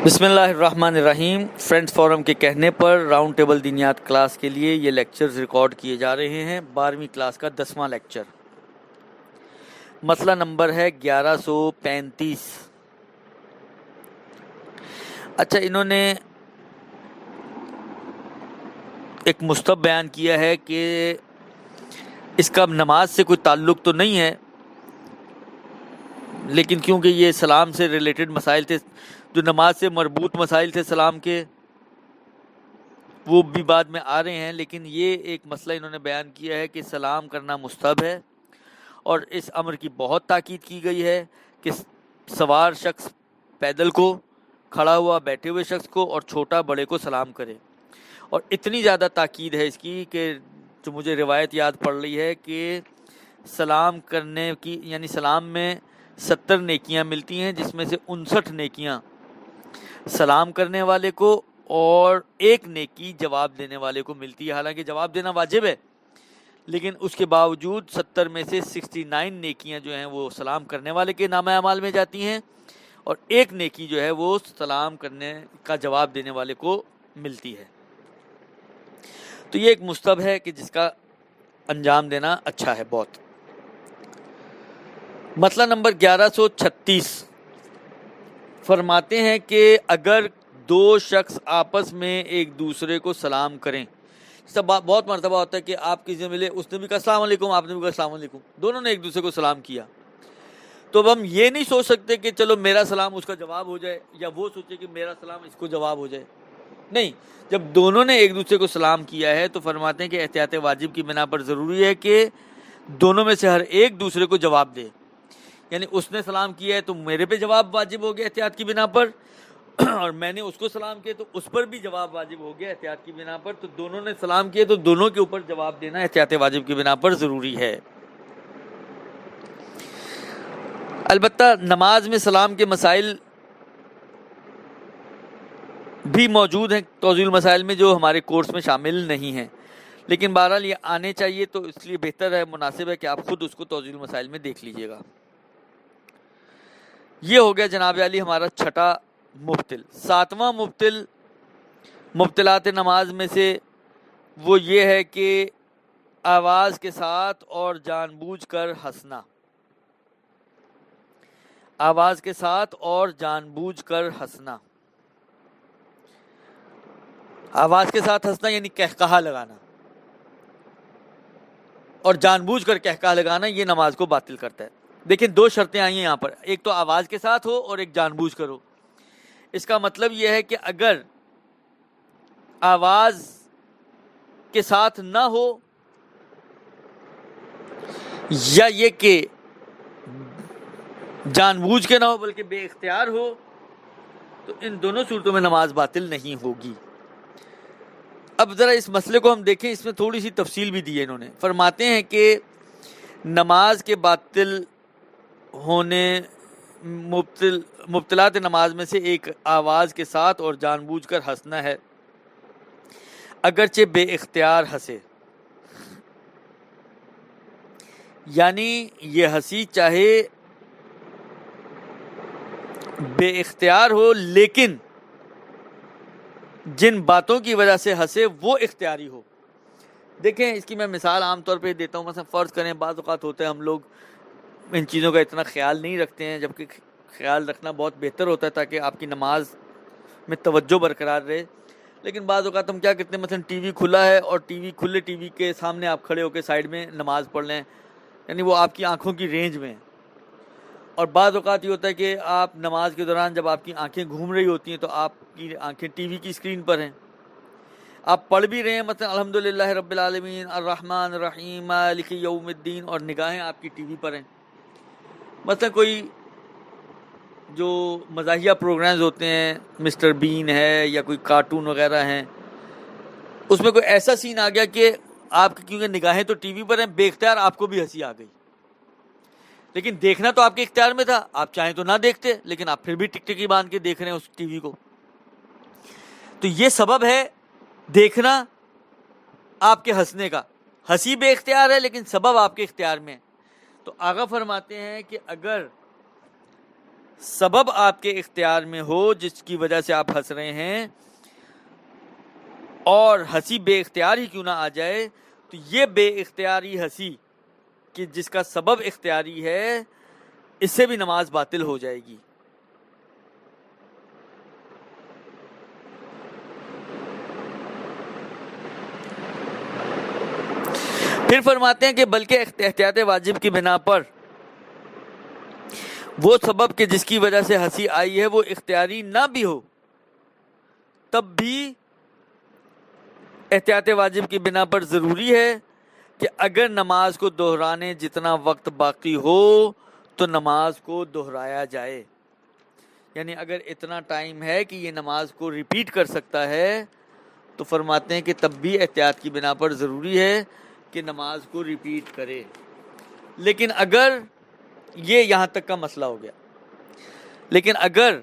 بسم اللہ الرحمن الرحیم۔ فرینڈز فورم کے کہنے پر راؤنڈ ٹیبل دینیات کلاس کے لیے یہ لیکچرز ریکارڈ کیے جا رہے ہیں۔ 12ویں کلاس کا 10واں لیکچر، مسئلہ نمبر ہے 1135۔ اچھا، انہوں نے ایک مستب بیان کیا ہے کہ اس کا نماز سے کوئی تعلق تو نہیں ہے، لیکن کیونکہ یہ سلام سے ریلیٹڈ مسائل تھے، جو نماز سے مربوط مسائل تھے سلام کے، وہ بھی بعد میں آ رہے ہیں، لیکن یہ ایک مسئلہ انہوں نے بیان کیا ہے کہ سلام کرنا مستحب ہے، اور اس امر کی بہت تاکید کی گئی ہے کہ سوار شخص پیدل کو، کھڑا ہوا بیٹھے ہوئے شخص کو، اور چھوٹا بڑے کو سلام کرے۔ اور اتنی زیادہ تاکید ہے اس کی کہ جو مجھے روایت یاد پڑ رہی ہے کہ سلام کرنے کی، یعنی سلام میں 70 نیکیاں ملتی ہیں، جس میں سے 59 نیکیاں سلام کرنے والے کو اور 1 نیکی جواب دینے والے کو ملتی ہے۔ حالانکہ جواب دینا واجب ہے، لیکن اس کے باوجود 70 میں سے 69 نیکیاں جو ہیں وہ سلام کرنے والے کے نامہ اعمال میں جاتی ہیں، اور 1 نیکی جو ہے وہ سلام کرنے کا جواب دینے والے کو ملتی ہے۔ تو یہ ایک مستحب ہے کہ جس کا انجام دینا اچھا ہے بہت۔ مسئلہ نمبر 1136 فرماتے ہیں کہ اگر 2 شخص آپس میں ایک دوسرے کو سلام کریں، سب بہت مرتبہ ہوتا ہے کہ آپ کسی سے ملے، اس نے بھی کہا السلام علیکم، آپ نے بھی کہا السلام علیکم، دونوں نے ایک دوسرے کو سلام کیا، تو اب ہم یہ نہیں سوچ سکتے کہ چلو میرا سلام اس کا جواب ہو جائے، یا وہ سوچے کہ میرا سلام اس کو جواب ہو جائے۔ نہیں، جب دونوں نے ایک دوسرے کو سلام کیا ہے تو فرماتے ہیں کہ احتیاط واجب کی بنا پر ضروری ہے کہ دونوں میں سے ہر ایک دوسرے کو جواب دے۔ یعنی اس نے سلام کیا ہے تو میرے پہ جواب واجب ہو گیا احتیاط کی بنا پر، اور میں نے اس کو سلام کیا تو اس پر بھی جواب واجب ہو گیا احتیاط کی بنا پر۔ تو دونوں نے سلام کیا تو دونوں کے اوپر جواب دینا احتیاط واجب کی بنا پر ضروری ہے۔ البتہ نماز میں سلام کے مسائل بھی موجود ہیں توضیح المسائل میں، جو ہمارے کورس میں شامل نہیں ہیں، لیکن بہرحال یہ آنے چاہیے، تو اس لیے بہتر ہے، مناسب ہے کہ آپ خود اس کو توضیح المسائل میں دیکھ لیجئے گا۔ یہ ہو گیا جناب علی ہمارا 6واں مبتل۔ 7واں مبتل مبتلات نماز میں سے وہ یہ ہے کہ آواز کے ساتھ اور جان بوجھ کر ہنسنا۔ آواز کے ساتھ اور جان بوجھ کر ہنسنا۔ آواز کے ساتھ ہنسنا یعنی قہقہا لگانا، اور جان بوجھ کر قہقہا لگانا یہ نماز کو باطل کرتا ہے۔ دیکھیں 2 شرطیں آئی ہیں یہاں پر، ایک تو آواز کے ساتھ ہو اور ایک جان بوجھ کر ہو۔ اس کا مطلب یہ ہے کہ اگر آواز کے ساتھ نہ ہو، یا یہ کہ جان بوجھ کے نہ ہو بلکہ بے اختیار ہو، تو ان دونوں صورتوں میں نماز باطل نہیں ہوگی۔ اب ذرا اس مسئلے کو ہم دیکھیں، اس میں تھوڑی سی تفصیل بھی دی ہے انہوں نے۔ فرماتے ہیں کہ نماز کے باطل ہونے مبتلات نماز میں سے ایک آواز کے ساتھ اور جان بوجھ کر ہنسنا ہے، اگرچہ بے اختیار ہنسے۔ یعنی یہ ہنسی چاہے بے اختیار ہو، لیکن جن باتوں کی وجہ سے ہنسے وہ اختیاری ہو۔ دیکھیں اس کی میں مثال عام طور پہ دیتا ہوں، مثلا فرض کریں بعض اوقات ہوتا ہے ہم لوگ ان چیزوں کا اتنا خیال نہیں رکھتے ہیں، جبکہ خیال رکھنا بہت بہتر ہوتا ہے تاکہ آپ کی نماز میں توجہ برقرار رہے، لیکن بعض اوقات ہم کیا کرتے ہیں، مثلا ٹی وی کھلا ہے اور کھلے ٹی وی کے سامنے آپ کھڑے ہو کے سائیڈ میں نماز پڑھ لیں، یعنی وہ آپ کی آنکھوں کی رینج میں ہے۔ اور بعض اوقات یہ ہوتا ہے کہ آپ نماز کے دوران جب آپ کی آنکھیں گھوم رہی ہوتی ہیں تو آپ کی آنکھیں ٹی وی کی اسکرین پر ہیں، آپ پڑھ بھی رہے ہیں مثلا الحمدللہ رب العالمین الرحمن الرحیم مالک یوم الدین، اور نگاہیں آپ کی ٹی وی پر ہیں۔ مثلا کوئی جو مزاحیہ پروگرامز ہوتے ہیں، مسٹر بین ہے یا کوئی کارٹون وغیرہ ہیں، اس میں کوئی ایسا سین آ گیا کہ آپ کی کیونکہ نگاہیں تو ٹی وی پر ہیں، بے اختیار آپ کو بھی ہنسی آ گئی، لیکن دیکھنا تو آپ کے اختیار میں تھا، آپ چاہیں تو نہ دیکھتے، لیکن آپ پھر بھی ٹکٹکی باندھ کے دیکھ رہے ہیں اس ٹی وی کو۔ تو یہ سبب ہے دیکھنا آپ کے ہنسنے کا، ہنسی بے اختیار ہے لیکن سبب آپ کے اختیار میں ہے۔ تو آغا فرماتے ہیں کہ اگر سبب آپ کے اختیار میں ہو جس کی وجہ سے آپ ہنس رہے ہیں، اور ہنسی بے اختیار ہی کیوں نہ آ جائے، تو یہ بے اختیاری ہنسی کہ جس کا سبب اختیاری ہے، اس سے بھی نماز باطل ہو جائے گی۔ پھر فرماتے ہیں کہ بلکہ احتیاط واجب کی بنا پر وہ سبب کہ جس کی وجہ سے ہنسی آئی ہے وہ اختیاری نہ بھی ہو، تب بھی احتیاط واجب کی بنا پر ضروری ہے کہ اگر نماز کو دہرانے جتنا وقت باقی ہو تو نماز کو دہرایا جائے۔ یعنی اگر اتنا ٹائم ہے کہ یہ نماز کو ریپیٹ کر سکتا ہے تو فرماتے ہیں کہ تب بھی احتیاط کی بنا پر ضروری ہے کہ نماز کو ریپیٹ کرے۔ لیکن اگر یہ یہاں تک کا مسئلہ ہو گیا، لیکن اگر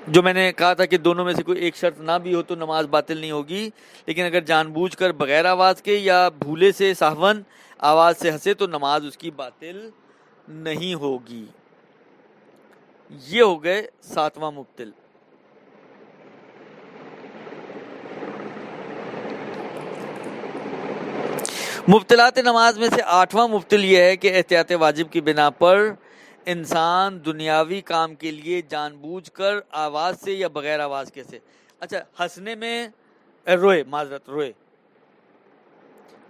جو میں نے کہا تھا کہ دونوں میں سے کوئی ایک شرط نہ بھی ہو تو نماز باطل نہیں ہوگی، لیکن اگر جان بوجھ کر بغیر آواز کے یا بھولے سے سہون آواز سے ہنسے تو نماز اس کی باطل نہیں ہوگی۔ یہ ہو گئے 7واں مبطل۔ مبطلات نماز میں سے 8واں مبطل یہ ہے کہ احتیاط واجب کی بنا پر انسان دنیاوی کام کے لیے جان بوجھ کر آواز سے یا بغیر آواز کے سے، اچھا ہنسنے میں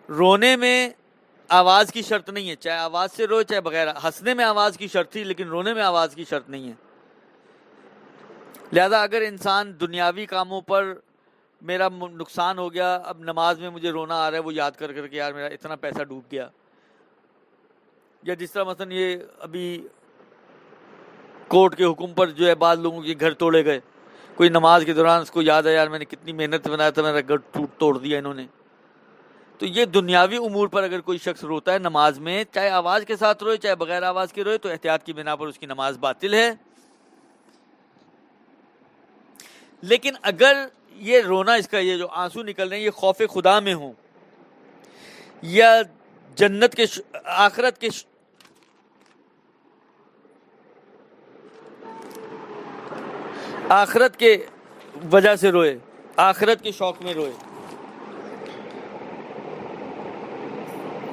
رونے میں آواز کی شرط نہیں ہے، چاہے آواز سے روئے چاہے بغیر، ہنسنے میں آواز کی شرط تھی لیکن رونے میں آواز کی شرط نہیں ہے۔ لہذا اگر انسان دنیاوی کاموں پر میرا نقصان ہو گیا، اب نماز میں مجھے رونا آ رہا ہے وہ یاد کر کے یار میرا اتنا پیسہ ڈوب گیا، یا جس طرح مثلا یہ ابھی کورٹ کے حکم پر جو ہے بعض لوگوں کے گھر توڑے گئے، کوئی نماز کے دوران اس کو یاد ہے یار میں نے کتنی محنت سے بنایا تھا، میرا گھر توڑ دیا انہوں نے۔ تو یہ دنیاوی امور پر اگر کوئی شخص روتا ہے نماز میں، چاہے آواز کے ساتھ روئے چاہے بغیر آواز کے روئے، تو احتیاط کی بنا پر اس کی نماز باطل ہے۔ لیکن اگر یہ رونا، اس کا یہ جو آنسو نکل رہے ہیں یہ خوف خدا میں ہوں یا جنت کے آخرت کے وجہ سے روئے، آخرت کے شوق میں روئے،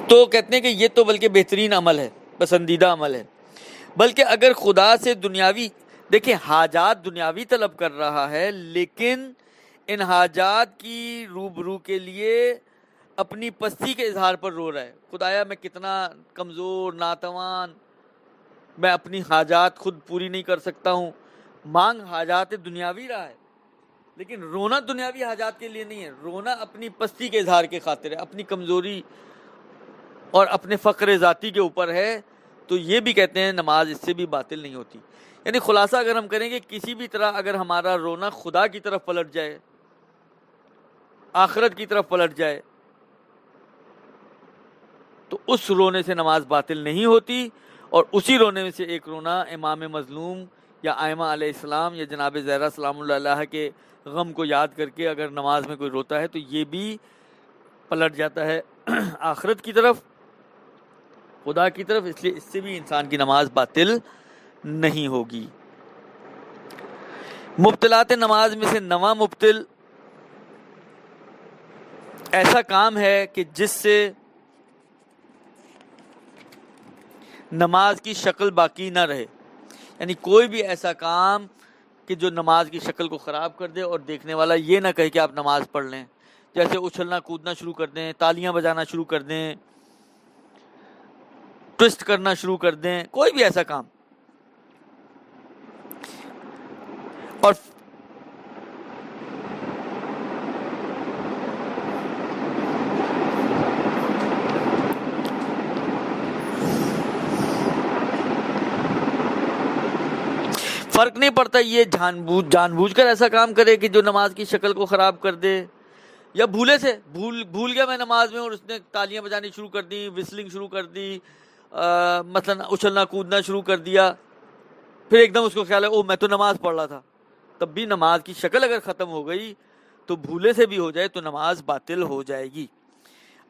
تو کہتے ہیں کہ یہ تو بلکہ بہترین عمل ہے، پسندیدہ عمل ہے۔ بلکہ اگر خدا سے دنیاوی، دیکھیں حاجات دنیاوی طلب کر رہا ہے، لیکن ان حاجات کی روبرو کے لیے اپنی پستی کے اظہار پر رو رہا ہے، خدایا میں کتنا کمزور ناتوان، میں اپنی حاجات خود پوری نہیں کر سکتا ہوں، مانگ حاجات دنیاوی رہا ہے، لیکن رونا دنیاوی حاجات کے لیے نہیں ہے، رونا اپنی پستی کے اظہار کے خاطر ہے، اپنی کمزوری اور اپنے فقر ذاتی کے اوپر ہے، تو یہ بھی کہتے ہیں نماز اس سے بھی باطل نہیں ہوتی۔ یعنی خلاصہ اگر ہم کریں کہ کسی بھی طرح اگر ہمارا رونا خدا کی طرف پلٹ جائے، آخرت کی طرف پلٹ جائے، تو اس رونے سے نماز باطل نہیں ہوتی، اور اسی رونے میں سے ایک رونا امام مظلوم یا ائمہ علیہ السلام یا جناب زہرا سلام اللہ علیہ کے غم کو یاد کر کے اگر نماز میں کوئی روتا ہے تو یہ بھی پلٹ جاتا ہے آخرت کی طرف، خدا کی طرف، اس لیے اس سے بھی انسان کی نماز باطل نہیں ہوگی۔ مبطلات نماز میں سے 9واں مبطل ایسا کام ہے کہ جس سے نماز کی شکل باقی نہ رہے، یعنی کوئی بھی ایسا کام کہ جو نماز کی شکل کو خراب کر دے اور دیکھنے والا یہ نہ کہے کہ آپ نماز پڑھ لیں، جیسے اچھلنا کودنا شروع کر دیں، تالیاں بجانا شروع کر دیں، ٹوسٹ کرنا شروع کر دیں، کوئی بھی ایسا کام۔ اور فرق نہیں پڑتا یہ جان بوجھ کر ایسا کام کرے کہ جو نماز کی شکل کو خراب کر دے، یا بھولے سے بھول گیا میں نماز میں اور اس نے تالیاں بجانی شروع کر دی، وسلنگ شروع کر دی، مثلا اچھلنا کودنا شروع کر دیا، پھر ایک دم اس کو خیال ہے او میں تو نماز پڑھ رہا تھا، تب بھی نماز کی شکل اگر ختم ہو گئی تو بھولے سے بھی ہو جائے تو نماز باطل ہو جائے گی۔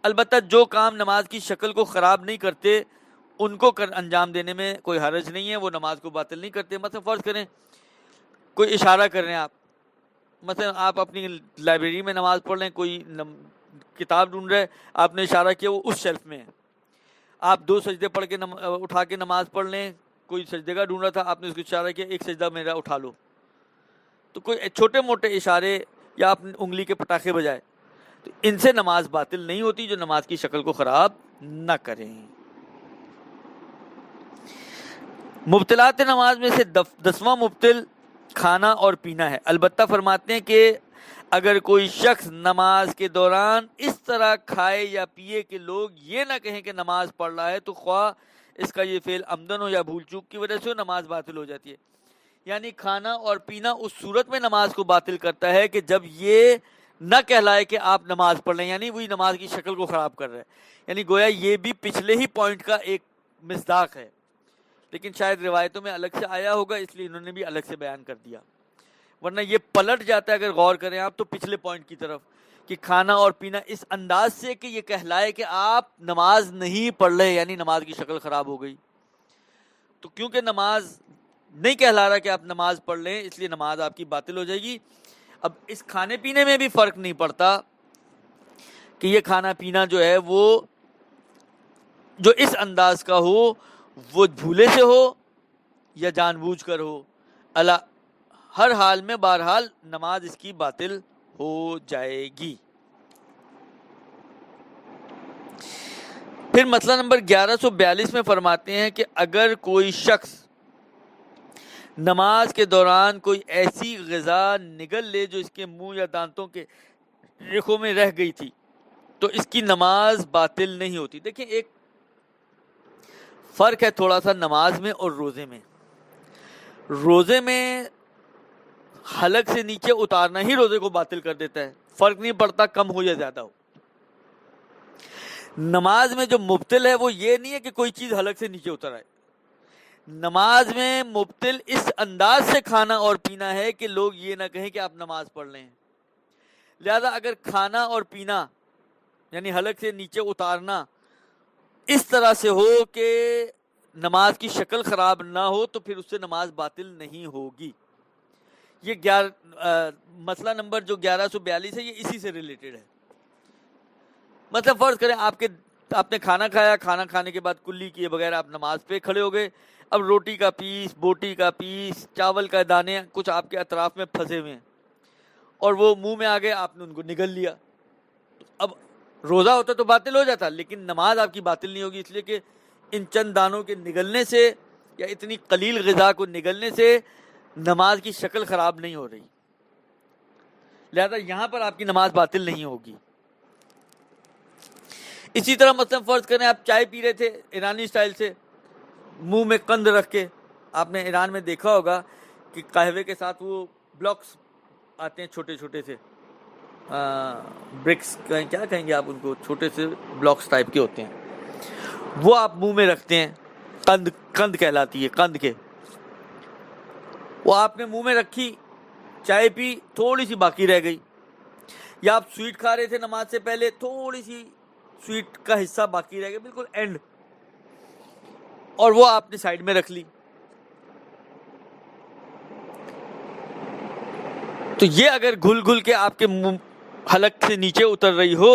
البتہ جو کام نماز کی شکل کو خراب نہیں کرتے ان کو انجام دینے میں کوئی حرج نہیں ہے، وہ نماز کو باطل نہیں کرتے۔ مثلا فرض کریں کوئی اشارہ کر رہے ہیں آپ، مثلا آپ اپنی لائبریری میں نماز پڑھ رہے ہیں، کوئی کتاب ڈھونڈ رہے، آپ نے اشارہ کیا وہ اس شیلف میں ہے، آپ 2 سجدے پڑھ کے اٹھا کے نماز پڑھ لیں، کوئی سجدے کا ڈھونڈ رہا تھا، آپ نے اس کو اشارہ کیا 1 سجدہ میرا اٹھا لو، تو کوئی چھوٹے موٹے اشارے یا اپنی انگلی کے پٹاخے بجائے، تو ان سے نماز باطل نہیں ہوتی، جو نماز کی شکل کو خراب نہ کریں۔ مبطلات نماز میں سے 10واں مبطل کھانا اور پینا ہے۔ البتہ فرماتے ہیں کہ اگر کوئی شخص نماز کے دوران اس طرح کھائے یا پیے کہ لوگ یہ نہ کہیں کہ نماز پڑھ رہا ہے، تو خواہ اس کا یہ فعل عمدن ہو یا بھول چوک کی وجہ سے نماز باطل ہو جاتی ہے۔ یعنی کھانا اور پینا اس صورت میں نماز کو باطل کرتا ہے کہ جب یہ نہ کہلائے کہ آپ نماز پڑھ رہے ہیں، یعنی وہی نماز کی شکل کو خراب کر رہا ہے، یعنی گویا یہ بھی پچھلے ہی پوائنٹ کا ایک مصداق ہے، لیکن شاید روایتوں میں الگ سے آیا ہوگا اس لیے انہوں نے بھی الگ سے بیان کر دیا، ورنہ یہ پلٹ جاتا ہے اگر غور کریں آپ تو پچھلے پوائنٹ کی طرف، کہ کھانا اور پینا اس انداز سے کہ یہ کہلائے کہ آپ نماز نہیں پڑھ رہے، یعنی نماز کی شکل خراب ہو گئی۔ تو کیونکہ نماز نہیں کہلا رہا کہ آپ نماز پڑھ لیں، اس لیے نماز آپ کی باطل ہو جائے گی۔ اب اس کھانے پینے میں بھی فرق نہیں پڑتا کہ یہ کھانا پینا جو ہے وہ جو اس انداز کا ہو، وہ بھولے سے ہو یا جان بوجھ کر ہو، ہر حال میں بہرحال نماز اس کی باطل ہو جائے گی۔ پھر مسئلہ نمبر 1142 میں فرماتے ہیں کہ اگر کوئی شخص نماز کے دوران کوئی ایسی غذا نگل لے جو اس کے منہ یا دانتوں کے ریخوں میں رہ گئی تھی تو اس کی نماز باطل نہیں ہوتی۔ دیکھیں ایک فرق ہے تھوڑا سا نماز میں اور روزے میں۔ روزے میں حلق سے نیچے اتارنا ہی روزے کو باطل کر دیتا ہے، فرق نہیں پڑتا کم ہو یا زیادہ ہو۔ نماز میں جو مبطل ہے وہ یہ نہیں ہے کہ کوئی چیز حلق سے نیچے اتر آئے، نماز میں مبطل اس انداز سے کھانا اور پینا ہے کہ لوگ یہ نہ کہیں کہ آپ نماز پڑھ لیں۔ لہذا اگر کھانا اور پینا یعنی حلق سے نیچے اتارنا اس طرح سے ہو کہ نماز کی شکل خراب نہ ہو تو پھر اس سے نماز باطل نہیں ہوگی۔ یہ مسئلہ نمبر جو 1142 ہے یہ اسی سے ریلیٹڈ ہے۔ مطلب فرض کریں آپ نے کھانا کھایا، کھانا کھانے کے بعد کلی کیے بغیر آپ نماز پہ کھڑے ہو گئے، اب روٹی کا پیس، بوٹی کا پیس، چاول کا دانے کچھ آپ کے اطراف میں پھنسے ہوئے ہیں اور وہ منہ میں آ گئے، آپ نے ان کو نگل لیا، اب روزہ ہوتا تو باطل ہو جاتا، لیکن نماز آپ کی باطل نہیں ہوگی، اس لیے کہ ان چند دانوں کے نگلنے سے یا اتنی قلیل غذا کو نگلنے سے نماز کی شکل خراب نہیں ہو رہی، لہذا یہاں پر آپ کی نماز باطل نہیں ہوگی۔ اسی طرح مثلا فرض کریں آپ چائے پی رہے تھے ایرانی اسٹائل سے، منہ میں قند رکھ کے، آپ نے ایران میں دیکھا ہوگا کہ قہوے کے ساتھ وہ بلاکس آتے ہیں چھوٹے چھوٹے سے، برکس کیا کہیں گے آپ ان کو، چھوٹے سے بلاکس ٹائپ کے ہوتے ہیں، وہ آپ منہ میں رکھتے ہیں، قند کہلاتی ہے، قند کے، وہ آپ نے منہ میں رکھی، چائے پی، تھوڑی سی باقی رہ گئی، یا آپ سویٹ کھا رہے تھے نماز سے پہلے، تھوڑی سی سویٹ کا حصہ باقی رہ گیا بالکل اینڈ، اور وہ آپ نے سائیڈ میں رکھ لی، تو یہ اگر گھل گھل کے آپ کے منہ حلق سے نیچے اتر رہی ہو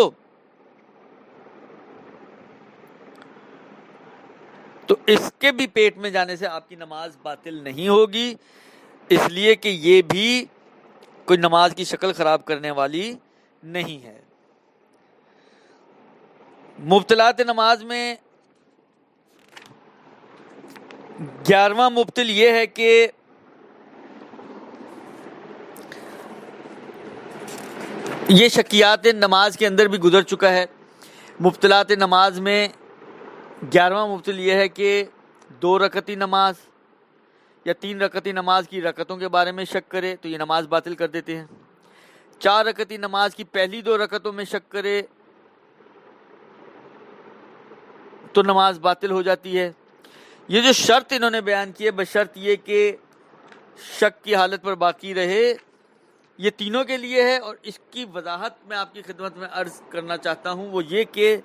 تو اس کے بھی پیٹ میں جانے سے آپ کی نماز باطل نہیں ہوگی، اس لیے کہ یہ بھی کوئی نماز کی شکل خراب کرنے والی نہیں ہے۔ مبطلات نماز میں 11واں مبطل یہ ہے کہ یہ شکیات نماز کے اندر بھی گزر چکا ہے۔ مبطلات نماز میں 11واں مبطل یہ ہے کہ 2 رکعتی نماز یا 3 رکعتی نماز کی رکعتوں کے بارے میں شک کرے تو یہ نماز باطل کر دیتے ہیں۔ 4 رکعتی نماز کی پہلی 2 رکعتوں میں شک کرے تو نماز باطل ہو جاتی ہے۔ یہ جو شرط انہوں نے بیان کی ہے بشرط یہ کہ شک کی حالت پر باقی رہے، یہ تینوں کے لیے ہے، اور اس کی وضاحت میں آپ کی خدمت میں عرض کرنا چاہتا ہوں وہ یہ کہ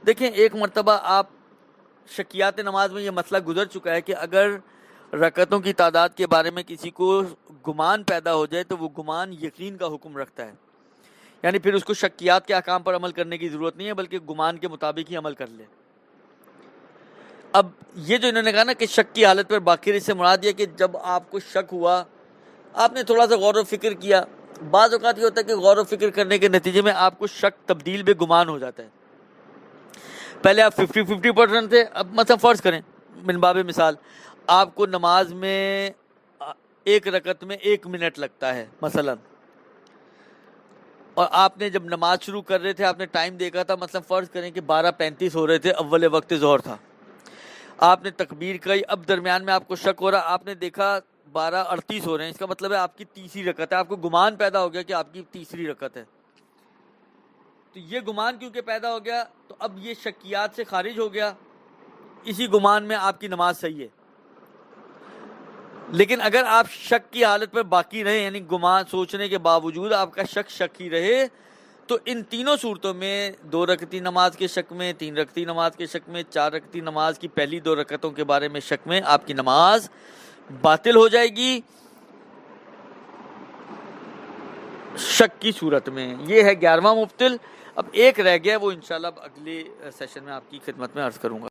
دیکھیں ایک مرتبہ آپ شکیات نماز میں یہ مسئلہ گزر چکا ہے کہ اگر رکعتوں کی تعداد کے بارے میں کسی کو گمان پیدا ہو جائے تو وہ گمان یقین کا حکم رکھتا ہے، یعنی پھر اس کو شکیات کے احکام پر عمل کرنے کی ضرورت نہیں ہے بلکہ گمان کے مطابق ہی عمل کر لے۔ اب یہ جو انہوں نے کہا نا کہ شک کی حالت پر باقی رہے، سے مراد یہ کہ جب آپ کو شک ہوا، آپ نے تھوڑا سا غور و فکر کیا، بعض اوقات یہ ہوتا ہے کہ غور و فکر کرنے کے نتیجے میں آپ کو شک تبدیل بے گمان ہو جاتا ہے۔ پہلے آپ 50% تھے، اب مثلا فرض کریں من باب مثال آپ کو نماز میں ایک رکعت میں 1 منٹ لگتا ہے مثلا، اور آپ نے جب نماز شروع کر رہے تھے آپ نے ٹائم دیکھا تھا، مثلا فرض کریں کہ 12:35 ہو رہے تھے، اول وقت ظہر تھا، آپ نے تکبیر کہی، اب درمیان میں آپ کو شک ہو رہا، آپ نے دیکھا 12:38 ہو رہے ہیں، اس کا مطلب ہے آپ کی تیسری رکعت ہے، آپ کو گمان پیدا ہو گیا کہ آپ کی تیسری رکعت ہے۔ تو یہ گمان کیونکہ پیدا ہو گیا تو اب یہ شکیات سے خارج ہو گیا، اسی گمان میں آپ کی نماز صحیح ہے۔ لیکن اگر آپ شک کی حالت پر باقی رہے، یعنی گمان سوچنے کے باوجود آپ کا شک ہی رہے، تو ان تینوں صورتوں میں 2 رکعتی نماز کے شک میں، 3 رکعتی نماز کے شک میں، 4 رکعتی نماز کی پہلی 2 رکعتوں کے بارے میں شک میں، آپ کی نماز باطل ہو جائے گی شک کی صورت میں۔ یہ ہے 11واں مبطل۔ اب ایک رہ گیا، وہ انشاءاللہ اگلے سیشن میں آپ کی خدمت میں عرض کروں گا۔